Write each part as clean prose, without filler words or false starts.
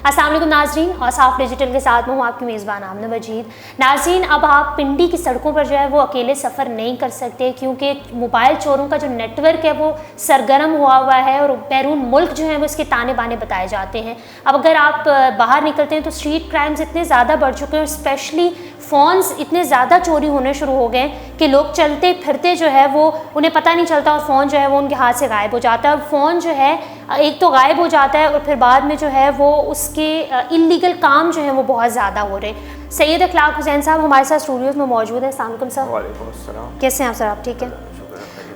السلام علیکم ناظرین، اور صاف ڈیجیٹل کے ساتھ میں ہوں آپ کی میزبان آمنہ مجید۔ ناظرین، اب آپ پنڈی کی سڑکوں پر جو ہے وہ اکیلے سفر نہیں کر سکتے، کیونکہ موبائل چوروں کا جو نیٹ ورک ہے وہ سرگرم ہوا ہے اور بیرون ملک جو ہے وہ اس کے تانے بانے بتائے جاتے ہیں۔ اب اگر آپ باہر نکلتے ہیں تو اسٹریٹ کرائمز اتنے زیادہ بڑھ چکے ہیں، اور اسپیشلی فونز اتنے زیادہ چوری ہونے شروع ہو گئے ہیں کہ لوگ چلتے پھرتے جو ہے وہ انہیں پتہ نہیں چلتا، اور فون جو ہے وہ ان کے ہاتھ سے غائب ہو جاتا ہے۔ اور فون جو ہے ایک تو غائب ہو جاتا ہے، اور پھر بعد میں جو ہے وہ اس کے انلیگل کام جو ہیں وہ بہت زیادہ ہو رہے ہیں۔ سید اخلاق حسین صاحب ہمارے ساتھ اسٹوڈیوز میں موجود ہیں۔ السلام علیکم سر۔ وعلیکم السلام۔ کیسے ہیں آپ سر؟ آپ ٹھیک ہیں؟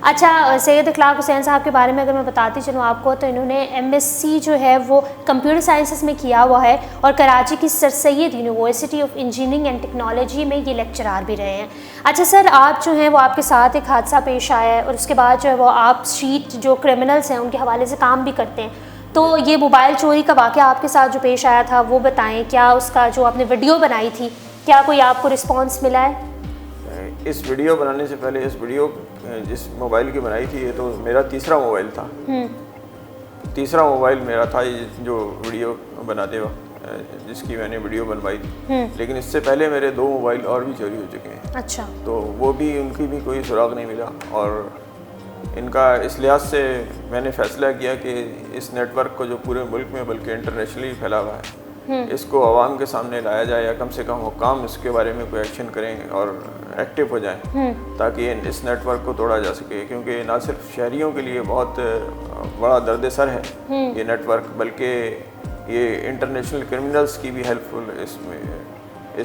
اچھا، سید اخلاق حسین صاحب کے بارے میں اگر میں بتاتی چلوں آپ کو، تو انہوں نے MSc جو ہے وہ کمپیوٹر سائنسز میں کیا ہوا ہے، اور کراچی کی sir Syed university of engineering and technology میں یہ لیکچرار بھی رہے ہیں۔ اچھا سر، آپ جو ہیں وہ آپ کے ساتھ ایک حادثہ پیش آیا ہے، اور اس کے بعد جو ہے وہ آپ اسٹریٹ جو کرمنلز ہیں ان کے حوالے سے کام بھی کرتے ہیں، تو یہ موبائل چوری کا واقعہ آپ کے ساتھ جو پیش آیا تھا وہ بتائیں۔ کیا اس کا جو آپ نے ویڈیو بنائی تھی، کیا کوئی آپ کو رسپانس ملا ہے؟ اس ویڈیو بنانے سے پہلے اس ویڈیو جس موبائل کی بنائی تھی، یہ تو میرا تیسرا موبائل تھا۔ تیسرا موبائل میرا تھا جو ویڈیو بناتے وقت جس کی میں نے ویڈیو بنوائی تھی، لیکن اس سے پہلے میرے 2 موبائل اور بھی چوری ہو چکے ہیں۔ اچھا۔ تو وہ بھی ان کی بھی کوئی سراغ نہیں ملا، اور ان کا اس لحاظ سے میں نے فیصلہ کیا کہ اس نیٹ ورک کو جو پورے ملک میں بلکہ انٹرنیشنلی پھیلا ہوا ہے، اس کو عوام کے سامنے لایا جائے، یا کم سے کم حکام اس کے بارے میں کوئی ایکشن کریں اور ایکٹیو ہو جائیں، تاکہ اس نیٹ ورک کو توڑا جا سکے، کیونکہ نہ صرف شہریوں کے لیے بہت بڑا درد سر ہے یہ نیٹ ورک، بلکہ یہ انٹرنیشنل کرمنلز کی بھی ہیلپ فل اس میں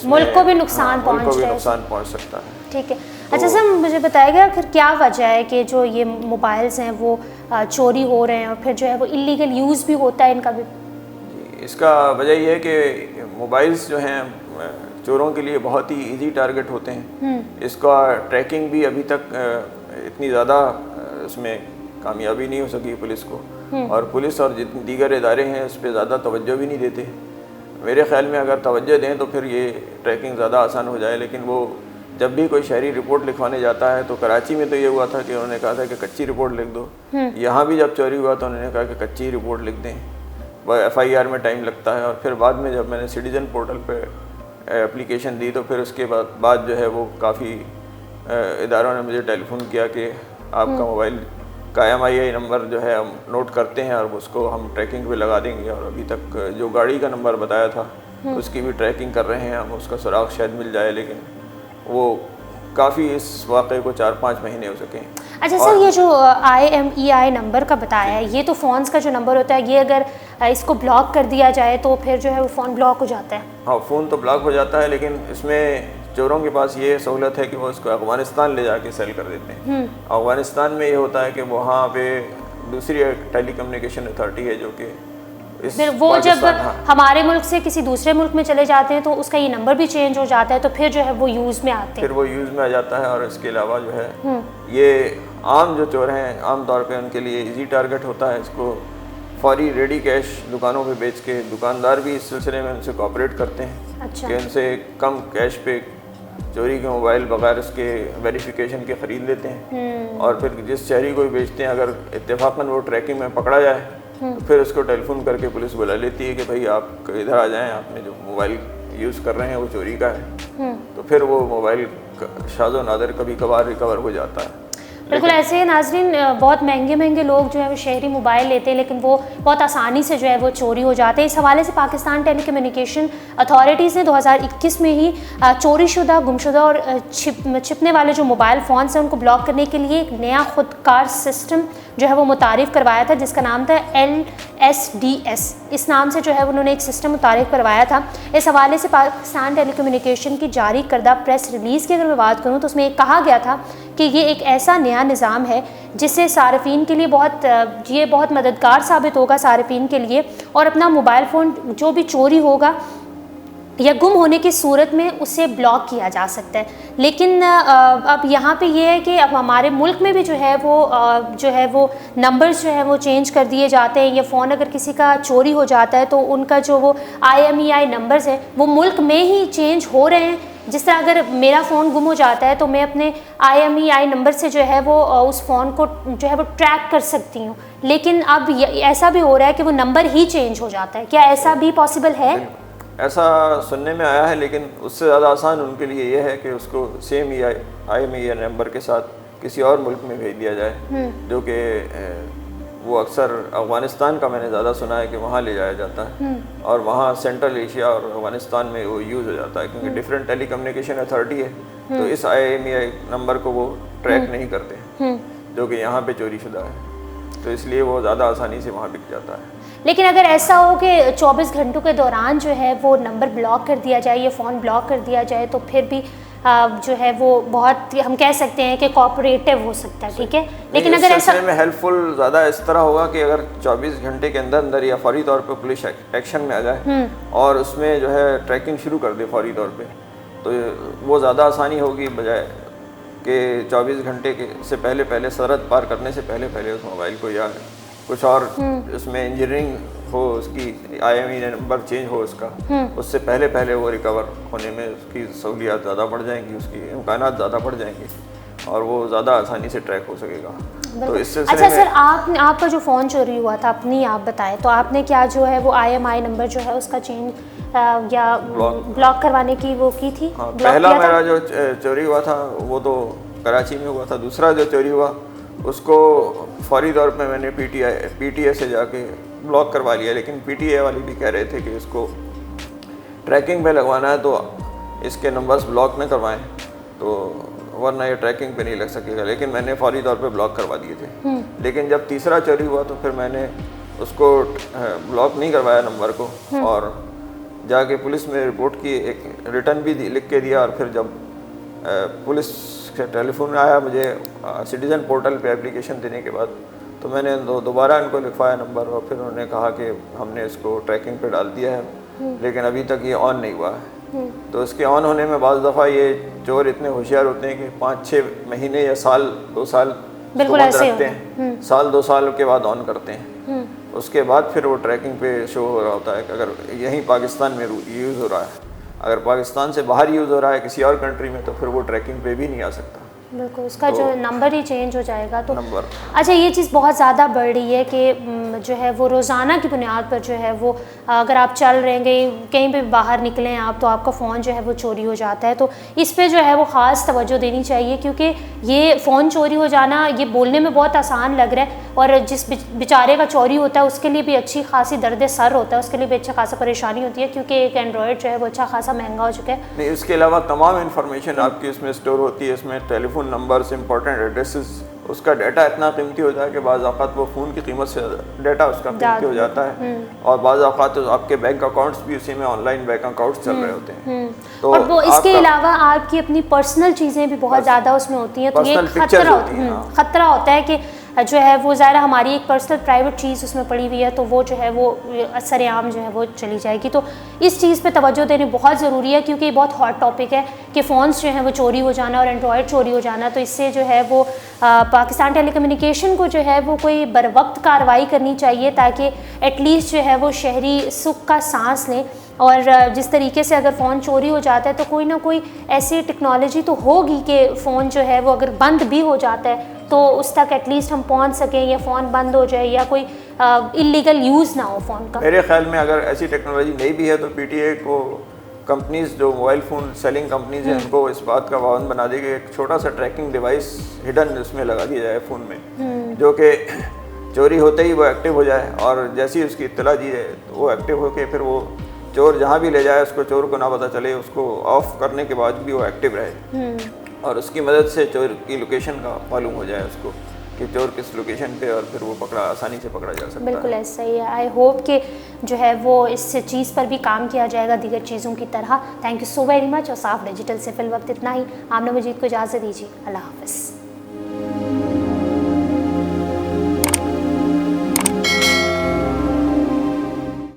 ملک کو بھی نقصان پہنچ سکتا ہے۔ ٹھیک ہے۔ اچھا سر، مجھے بتائے گا پھر کیا وجہ ہے کہ جو یہ موبائلز ہیں وہ چوری ہو رہے ہیں، اور پھر جو ہے وہ انلیگل یوز بھی ہوتا ہے ان کا بھی؟ اس کا وجہ یہ ہے کہ موبائلز جو ہیں چوروں کے لیے بہت ہی ایزی ٹارگٹ ہوتے ہیں۔ اس کا ٹریکنگ بھی ابھی تک اتنی زیادہ اس میں کامیابی نہیں ہو سکی پولیس کو، اور پولیس اور دیگر ادارے ہیں اس پہ زیادہ توجہ بھی نہیں دیتے۔ میرے خیال میں اگر توجہ دیں تو پھر یہ ٹریکنگ زیادہ آسان ہو جائے، لیکن وہ جب بھی کوئی شہری رپورٹ لکھوانے جاتا ہے، تو کراچی میں تو یہ ہوا تھا کہ انہوں نے کہا تھا کہ کچی رپورٹ لکھ دو، یہاں بھی جب چوری ہوا تو انہوں نے کہا کہ کچی رپورٹ لکھ دیں، FIR میں ٹائم لگتا ہے۔ اور پھر بعد میں جب میں نے سٹیزن پورٹل پہ اپلیکیشن دی، تو پھر اس کے بعد جو ہے وہ کافی اداروں نے مجھے ٹیلی فون کیا کہ آپ کا موبائل کا MII نمبر جو ہے ہم نوٹ کرتے ہیں، اور اس کو ہم ٹریکنگ پہ لگا دیں گے، اور ابھی تک جو گاڑی کا نمبر بتایا تھا اس کی بھی ٹریکنگ کر رہے ہیں ہم، اس کا سراغ شاید مل جائے، لیکن وہ کافی اس واقعے کو 4-5 مہینے ہو سکے ہیں۔ اچھا سر، یہ جو IMEI نمبر کا بتایا ہے، یہ تو فونز کا جو نمبر ہوتا ہے، یہ اگر اس کو بلاک کر دیا جائے تو پھر جو ہے وہ فون بلاک ہو جاتا ہے؟ ہاں، فون تو بلاک ہو جاتا ہے، لیکن اس میں چوروں کے پاس یہ سہولت ہے کہ وہ اس کو افغانستان لے جا کے سیل کر دیتے ہیں۔ افغانستان میں یہ ہوتا ہے کہ وہاں پہ دوسری ٹیلی کمیونیکیشن اتھارٹی ہے جو کہ پھر وہ جب ہمارے ملک سے کسی دوسرے ملک میں چلے جاتے ہیں تو اس کا یہ نمبر بھی چینج ہو جاتا ہے، تو پھر جو ہے وہ یوز میں آتے ہیں، پھر وہ یوز میں آ جاتا ہے۔ اور اس کے علاوہ جو ہے یہ عام جو چور ہیں، عام طور پہ ان کے لیے ایزی ٹارگٹ ہوتا ہے، اس کو فوری ریڈی کیش دکانوں پہ بیچ کے، دکاندار بھی اس سلسلے میں ان سے کوآپریٹ کرتے ہیں کہ ان سے کم کیش پہ چوری کے موبائل بغیر اس کے ویریفیکیشن کے خرید لیتے ہیں، اور پھر جس شہری کو بیچتے ہیں اگر اتفاقاً وہ ٹریکنگ میں پکڑا جائے تو پھر اس کو ٹیلی فون کر کے پولیس بلا لیتی ہے کہ بھائی آپ ادھر آ جائیں، آپ نے جو موبائل یوز کر رہے ہیں وہ چوری کا ہے، تو پھر وہ موبائل شاذ و نادر کبھی کبھار ریکور ہو جاتا ہے۔ بالکل ایسے ہی ناظرین، بہت مہنگے لوگ جو ہے وہ شہری موبائل لیتے ہیں، لیکن وہ بہت آسانی سے جو ہے وہ چوری ہو جاتے ہیں۔ اس حوالے سے پاکستان ٹیلی کمیونیکیشن اتھارٹیز نے 2021 میں ہی چوری شدہ، گمشدہ اور چھپنے والے جو موبائل فونس ہیں ان کو بلاک کرنے کے لیے ایک نیا خودکار سسٹم جو ہے وہ متعارف کروایا تھا، جس کا نام تھا LSDS۔ اس نام سے جو ہے انہوں نے ایک سسٹم متعارف کروایا تھا۔ اس حوالے سے پاکستان ٹیلی کمیونیکیشن کی جاری کردہ پریس ریلیز کی اگر میں بات کروں تو اس میں یہ کہا گیا تھا کہ یہ ایک ایسا نیا نظام ہے جس سے صارفین کے لیے بہت مددگار ثابت ہوگا صارفین کے لیے، اور اپنا موبائل فون جو بھی چوری ہوگا یا گم ہونے کی صورت میں اسے بلاک کیا جا سکتا ہے۔ لیکن اب یہاں پہ یہ ہے کہ اب ہمارے ملک میں بھی جو ہے وہ نمبرز جو ہے وہ چینج کر دیے جاتے ہیں، یا فون اگر کسی کا چوری ہو جاتا ہے تو ان کا جو وہ IMEI نمبرز ہیں وہ ملک میں ہی چینج ہو رہے ہیں، جس طرح اگر میرا فون گم ہو جاتا ہے تو میں اپنے IMEI نمبر سے جو ہے وہ اس فون کو جو ہے وہ ٹریک کر سکتی ہوں، لیکن اب ایسا بھی ہو رہا ہے کہ وہ نمبر ہی چینج ہو جاتا ہے، کیا ایسا بھی پاسبل ہے؟ ایسا سننے میں آیا ہے، لیکن اس سے زیادہ آسان ان کے لیے یہ ہے کہ اس کو سیم IMEI نمبر کے ساتھ کسی اور ملک میں بھیج دیا جائے، جو کہ وہ اکثر افغانستان کا میں نے زیادہ سنا ہے کہ وہاں لے جایا جاتا ہے، اور وہاں سینٹرل ایشیا اور افغانستان میں وہ یوز ہو جاتا ہے، کیونکہ ڈفرینٹ ٹیلی کمیونیکیشن اتھارٹی ہے، تو اس IMEI نمبر کو وہ ٹریک نہیں کرتے، جو کہ یہاں پہ چوری شدہ ہے، تو اس لیے وہ زیادہ آسانی سے وہاں بک جاتا ہے۔ لیکن اگر ایسا ہو کہ 24 گھنٹوں کے دوران جو ہے وہ نمبر بلاک کر دیا جائے یا فون بلاک کر دیا جائے تو پھر بھی جو ہے وہ بہت ہم کہہ سکتے ہیں کہ کوآپریٹو ہو سکتا ہے، ٹھیک ہے، لیکن اگر ایسا میں ہیلپ فل زیادہ اس طرح ہوگا کہ اگر 24 گھنٹے کے اندر یا فوری طور پہ پولیس ایکشن میں آ جائے اور اس میں جو ہے ٹریکنگ شروع کر دے فوری طور پہ، تو وہ زیادہ آسانی ہوگی بجائے کہ 24 گھنٹے سے پہلے سرحد پار کرنے سے پہلے اس موبائل کو یا کچھ اور اس میں انجینئرنگ ہو، اس کی IMEI نمبر چینج ہو اس کا، اس سے پہلے وہ ریکور ہونے میں اس کی سہولیات زیادہ بڑھ جائیں گی، اس کی امکانات زیادہ بڑھ جائیں گے اور وہ زیادہ آسانی سے ٹریک ہو سکے گا۔ تو اس سلسلے اچھا سر، آپ کا جو فون چوری ہوا تھا اپنی آپ بتائیں، تو آپ نے کیا جو ہے وہ IMEI نمبر جو ہے اس کا چینج یا بلاک کروانے کی وہ کی تھی؟ پہلا میرا جو چوری ہوا تھا وہ تو کراچی میں ہوا تھا، دوسرا جو چوری ہوا اس کو فوری طور پہ میں نے PTA سے جا کے بلاک کروا لیا، لیکن PTA والے بھی کہہ رہے تھے کہ اس کو ٹریکنگ پہ لگوانا ہے تو اس کے نمبرز بلاک نہ کروائیں، تو ورنہ یہ ٹریکنگ پہ نہیں لگ سکے گا، لیکن میں نے فوری طور پہ بلاک کروا دیے تھے۔ لیکن جب تیسرا چوری ہوا تو پھر میں نے اس کو بلاک نہیں کروایا نمبر کو، اور جا کے پولیس میں رپورٹ کی، ایک ریٹرن بھی لکھ کے دیا، اور پھر جب پولیس سے ٹیلی فون آیا مجھے سٹیزن پورٹل پہ اپلیکیشن دینے کے بعد، تو میں نے دوبارہ ان کو لکھوایا نمبر، اور پھر انہوں نے کہا کہ ہم نے اس کو ٹریکنگ پہ ڈال دیا ہے، لیکن ابھی تک یہ آن نہیں ہوا ہے۔ تو اس کے آن ہونے میں بعض دفعہ یہ چور اتنے ہوشیار ہوتے ہیں کہ 5-6 مہینے یا سال 2 سال بند رکھتے ہیں، سال 2 سال کے بعد آن کرتے ہیں، اس کے بعد پھر وہ ٹریکنگ پہ شو ہو رہا ہوتا ہے کہ اگر یہیں پاکستان میں یوز ہو رہا ہے، اگر پاکستان سے باہر یوز ہو رہا ہے کسی اور کنٹری میں تو پھر وہ ٹریکنگ پہ بھی نہیں آ سکتا، بالکل اس کا جو نمبر ہی چینج ہو جائے گا۔ تو اچھا یہ چیز بہت زیادہ بڑھ رہی ہے کہ جو ہے وہ روزانہ کی بنیاد پر جو ہے وہ اگر آپ چل رہے ہیں کہیں پہ باہر نکلیں آپ تو آپ کا فون جو ہے وہ چوری ہو جاتا ہے، تو اس پہ جو ہے وہ خاص توجہ دینی چاہیے، کیونکہ یہ فون چوری ہو جانا یہ بولنے میں بہت آسان لگ رہا ہے، اور جس بیچارے کا چوری ہوتا ہے اس کے لیے بھی اچھی خاصی درد سر ہوتا ہے، اس کے لیے بھی اچھا خاصا پریشانی ہوتی ہے، کیونکہ ایک اینڈرائڈ جو ہے وہ اچھا خاصا مہنگا ہو چکا ہے۔ نہیں، اس کے علاوہ تمام انفارمیشن آپ کی اس میں اسٹور ہوتی ہے، اس میں ٹیلی فون نمبرز، امپورٹنٹ ایڈریسز، اس کا ڈیٹا اتنا قیمتی ہو جائے کہ بعض اوقات وہ فون کی قیمت سے ڈیٹا اس کا قیمتی ہو جاتا ہے، اور بعض اوقات آپ کے بینک اکاؤنٹس بھی اسی میں آن لائن بینک اکاؤنٹس چل رہے ہوتے ہیں، تو اور وہ اس کے علاوہ آپ کی اپنی پرسنل چیزیں بھی بہت زیادہ اس میں ہوتی ہیں، تو یہ خطرہ ہوتا ہے کہ جو ہے وہ ظاہر ہماری ایک پرسنل پرائیویٹ چیز اس میں پڑی ہوئی ہے، تو وہ جو ہے وہ اثر عام جو ہے وہ چلی جائے گی، تو اس چیز پہ توجہ دینی بہت ضروری ہے، کیونکہ یہ بہت ہاٹ ٹاپک ہے کہ فونس جو ہیں وہ چوری ہو جانا اور اینڈرائڈ چوری ہو جانا، تو اس سے جو ہے وہ پاکستان ٹیلی کمیونیکیشن کو جو ہے وہ کوئی بر وقت کارروائی کرنی چاہیے، تاکہ ایٹ لیسٹ جو ہے وہ شہری سکھ کا سانس لیں، اور جس طریقے سے اگر فون چوری ہو جاتا ہے تو کوئی نہ کوئی ایسی ٹیکنالوجی تو ہوگی کہ فون جو ہے وہ اگر بند بھی ہو جاتا ہے تو اس تک ایٹ لیسٹ ہم پہنچ سکیں، یا فون بند ہو جائے یا کوئی اللیگل یوز نہ ہو فون کا۔ میرے خیال میں اگر ایسی ٹیکنالوجی نہیں بھی ہے تو PTA کو کمپنیز جو موبائل فون سیلنگ کمپنیز ہیں ان کو اس بات کا پابند بنا دے کہ ایک چھوٹا سا ٹریکنگ ڈیوائس ہڈن اس میں لگا دیا جائے فون میں، جو کہ چوری ہوتے ہی وہ ایکٹیو ہو جائے، اور جیسی اس کی اطلاع دی جائے تو وہ ایکٹیو ہو کے پھر وہ چور جہاں بھی لے جائے اس کو چور کو نہ پتہ چلے، اس کو آف کرنے کے بعد بھی وہ ایکٹیو رہے، اور اس کی مدد سے چور کی لوکیشن کا معلوم ہو جائے اس کو کہ چور کس لوکیشن پہ، اور پھر وہ آسانی سے پکڑا جا سکتا ہے۔ بالکل ایسا ہی ہے، آئی ہوپ کہ جو ہے وہ اس چیز پر بھی کام کیا جائے گا دیگر چیزوں کی طرح۔ Thank you so very much, اور صاف ڈیجیٹل سے فی الوقت اتنا ہی۔ آمنہ مجید کو اجازت دیجیے، اللہ حافظ۔